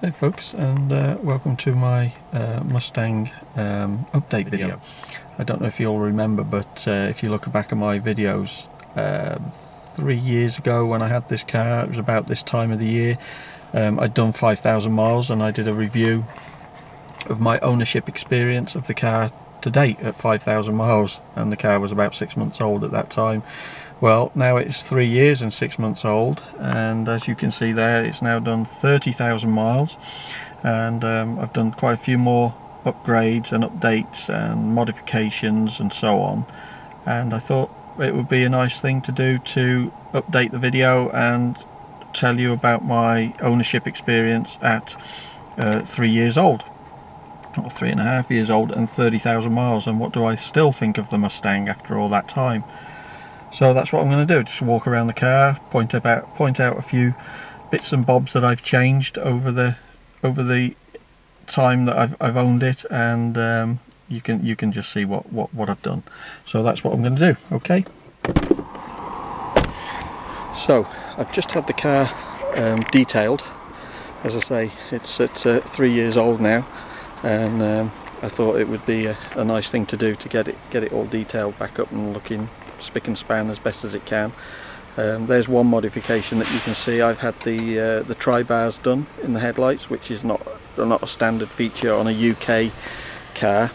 Hey folks, and welcome to my Mustang update video. I don't know if you'll remember, but if you look back at my videos 3 years ago when I had this car, it was about this time of the year. I'd done 5,000 miles and I did a review of my ownership experience of the car to date at 5,000 miles, and the car was about 6 months old at that time. Well, now it's 3 years and 6 months old, and as you can see there, it's now done 30,000 miles, and I've done quite a few more upgrades and updates and modifications and so on, and I thought it would be a nice thing to do to update the video and tell you about my ownership experience at 3 years old, or 3.5 years old, and 30,000 miles, and what do I still think of the Mustang after all that time. So that's what I'm going to do, just walk around the car, point out a few bits and bobs that I've changed over the time that I've owned it, and you can just see what I've done. So that's what I'm going to do. Okay. So I've just had the car detailed. As I say, it's at 3 years old now, and I thought it would be a nice thing to do to get it all detailed back up and looking spick and span as best as it can. There's one modification that you can see. I've had the tri-bars done in the headlights, which is not a standard feature on a UK car.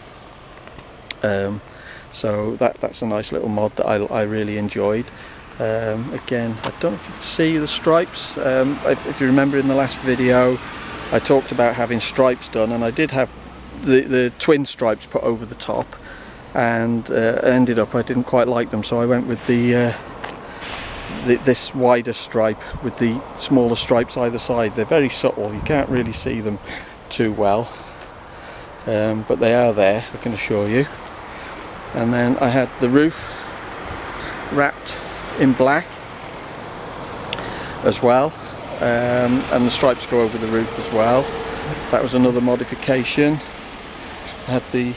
So that's a nice little mod that I really enjoyed. Again, I don't know if you can see the stripes. If you remember in the last video, I talked about having stripes done, and I did have the twin stripes put over the top, and ended up I didn't quite like them, so I went with this wider stripe with the smaller stripes either side. They're very subtle, you can't really see them too well, but they are there, I can assure you. And then I had the roof wrapped in black as well, and the stripes go over the roof as well. That was another modification. I had the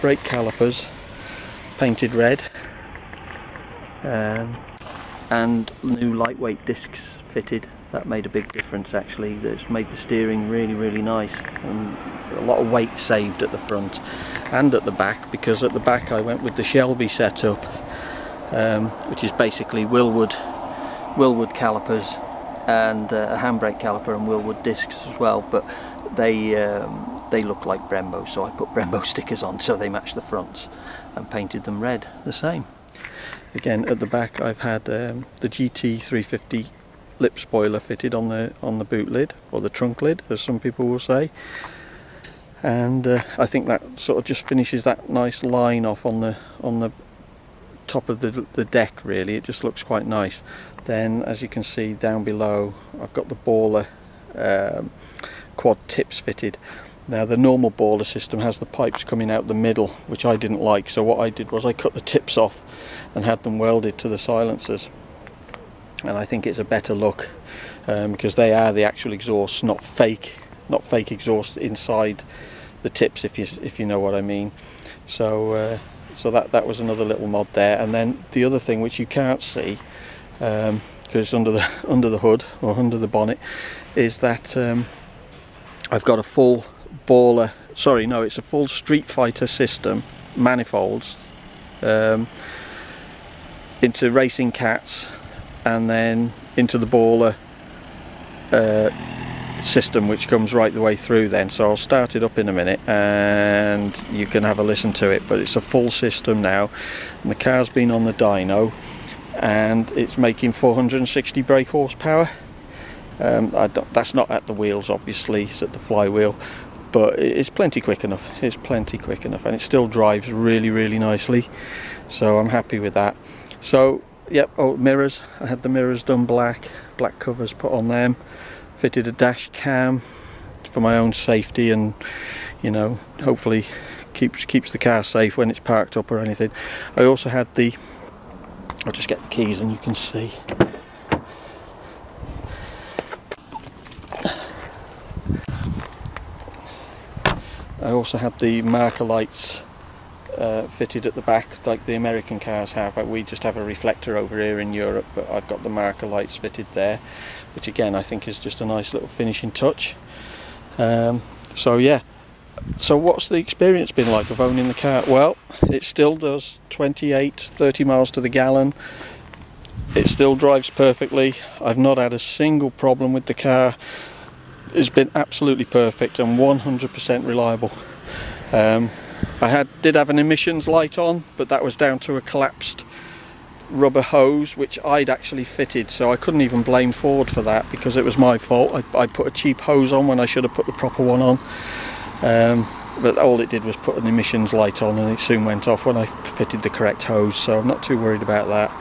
brake calipers painted red, and new lightweight discs fitted. That made a big difference actually. That's made the steering really nice, and a lot of weight saved at the front and at the back, because at the back I went with the Shelby setup, which is basically Willwood calipers and a handbrake caliper and Willwood discs as well, but they look like Brembo, so I put Brembo stickers on so they match the fronts and painted them red the same. Again, at the back I've had the GT350 lip spoiler fitted on the boot lid, or the trunk lid as some people will say, and I think that sort of just finishes that nice line off on the top of the deck. Really, it just looks quite nice. Then as you can see down below, I've got the baller quad tips fitted. Now the normal baller system has the pipes coming out the middle, which I didn't like, so what I did was I cut the tips off and had them welded to the silencers, and I think it's a better look, because they are the actual exhaust, not fake exhaust inside the tips, if you know what I mean. So so that was another little mod there. And then the other thing, which you can't see because it's under the hood or under the bonnet, is that I've got a full baller, sorry no, it's a full Street Fighter system manifolds into Racing Cats, and then into the baller system, which comes right the way through then. So I'll start it up in a minute and you can have a listen to it, but it's a full system now, and the car's been on the dyno and it's making 460 brake horsepower. That's not at the wheels, obviously, it's at the flywheel, but it's plenty quick enough. It's plenty quick enough, and it still drives really nicely, so I'm happy with that. So yep, oh, mirrors, I had the mirrors done black covers put on them, fitted a dash cam for my own safety, and you know, hopefully keeps the car safe when it's parked up or anything. I also had I'll just get the keys and you can see. I also had the marker lights fitted at the back, like the American cars have. We just have a reflector over here in Europe, but I've got the marker lights fitted there, which again I think is just a nice little finishing touch. So yeah, so what's the experience been like of owning the car? Well, it still does 28-30 miles to the gallon. It still drives perfectly. I've not had a single problem with the car. It's been absolutely perfect and 100% reliable. I did have an emissions light on, but that was down to a collapsed rubber hose which I'd actually fitted, so I couldn't even blame Ford for that because it was my fault. I put a cheap hose on when I should have put the proper one on, but all it did was put an emissions light on, and it soon went off when I fitted the correct hose, so I'm not too worried about that.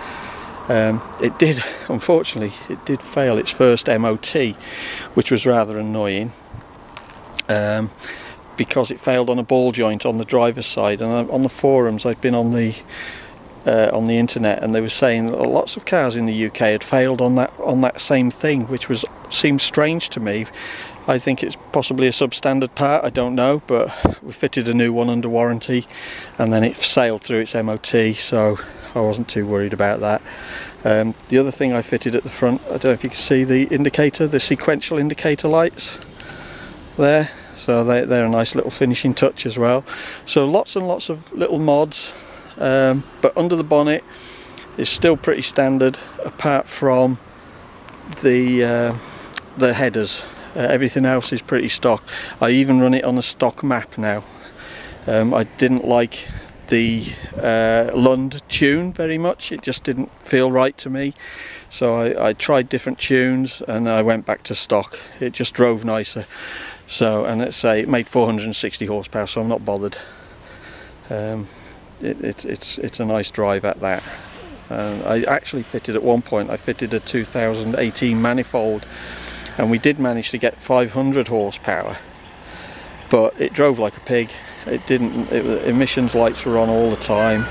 It did, unfortunately, it did fail its first MOT, which was rather annoying, because it failed on a ball joint on the driver's side. And on the forums, I'd been on the internet, and they were saying that lots of cars in the UK had failed on that same thing, which seemed strange to me. I think it's possibly a substandard part, I don't know, but we fitted a new one under warranty, and then it sailed through its MOT, so I wasn't too worried about that. The other thing I fitted at the front, I don't know if you can see the indicator, the sequential indicator lights there, so they're a nice little finishing touch as well. So lots and lots of little mods. But under the bonnet is still pretty standard, apart from the headers. Everything else is pretty stock. I even run it on a stock map now. I didn't like the Lund tune very much, it just didn't feel right to me, so I tried different tunes and I went back to stock. It just drove nicer. So, and let's say it made 460 horsepower, so I'm not bothered. It's a nice drive at that. I actually fitted at one point, I fitted a 2018 manifold, and we did manage to get 500 horsepower, but it drove like a pig. It didn't, emissions lights were on all the time,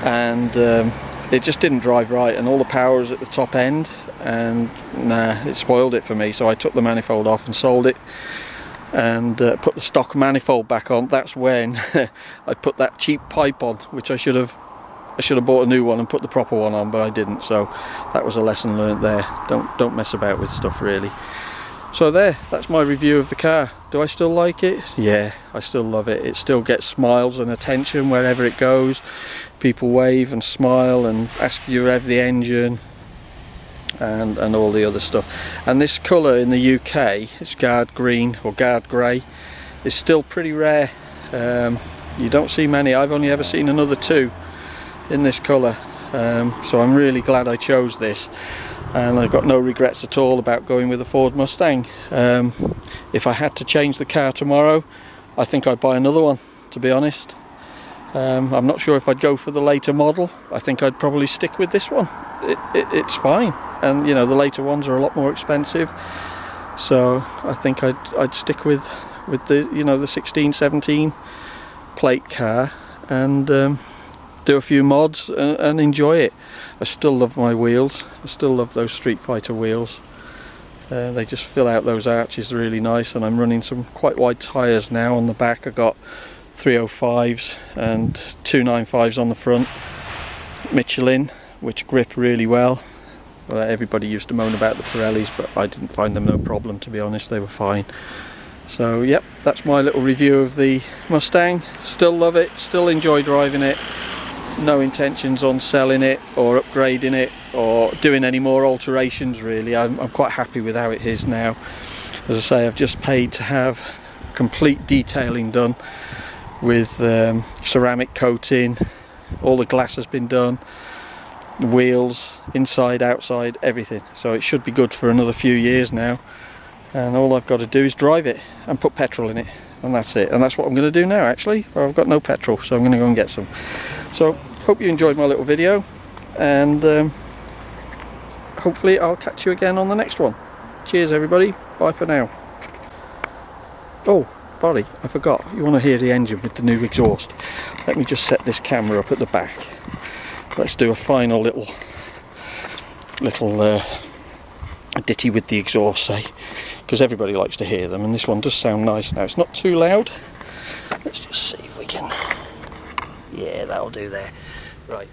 and it just didn't drive right, and all the power was at the top end, and nah, it spoiled it for me. So I took the manifold off and sold it, and put the stock manifold back on. That's when I put that cheap pipe on, which I should have bought a new one and put the proper one on, but I didn't. So that was a lesson learnt there. Don't mess about with stuff, really. So that's my review of the car. Do I still like it? Yeah, I still love it. It still gets smiles and attention wherever it goes. People wave and smile and ask you to rev the engine and all the other stuff. And this colour in the UK, it's guard green or guard grey, is still pretty rare. You don't see many. I've only ever seen another two in this colour. So I'm really glad I chose this. And I've got no regrets at all about going with a Ford Mustang. If I had to change the car tomorrow, I think I'd buy another one, to be honest. I'm not sure if I'd go for the later model. I think I'd probably stick with this one. It's fine, and you know, the later ones are a lot more expensive, so I think I'd stick with the, you know, the 16-17 plate car, and do a few mods and enjoy it. I still love my wheels. I still love those Street Fighter wheels. They just fill out those arches really nice, and I'm running some quite wide tyres now on the back. I got 305s and 295s on the front, Michelin, which grip really well. Everybody used to moan about the Pirellis, but I didn't find them no problem, to be honest. They were fine. So yep, that's my little review of the Mustang. Still love it, still enjoy driving it. No intentions on selling it or upgrading it or doing any more alterations, really. I'm quite happy with how it is now. As I say, I've just paid to have complete detailing done with ceramic coating. All the glass has been done, the wheels, inside, outside, everything. So it should be good for another few years now, and all I've got to do is drive it and put petrol in it, and that's it. And that's what I'm going to do now, actually. I've got no petrol, so I'm going to go and get some. So hope you enjoyed my little video, and hopefully I'll catch you again on the next one. Cheers everybody, bye for now. Oh, sorry, I forgot, you want to hear the engine with the new exhaust. Let me just set this camera up at the back. Let's do a final little ditty with the exhaust, say, because everybody likes to hear them, and this one does sound nice now. It's not too loud. Let's just see if we can, yeah, that'll do there. Right.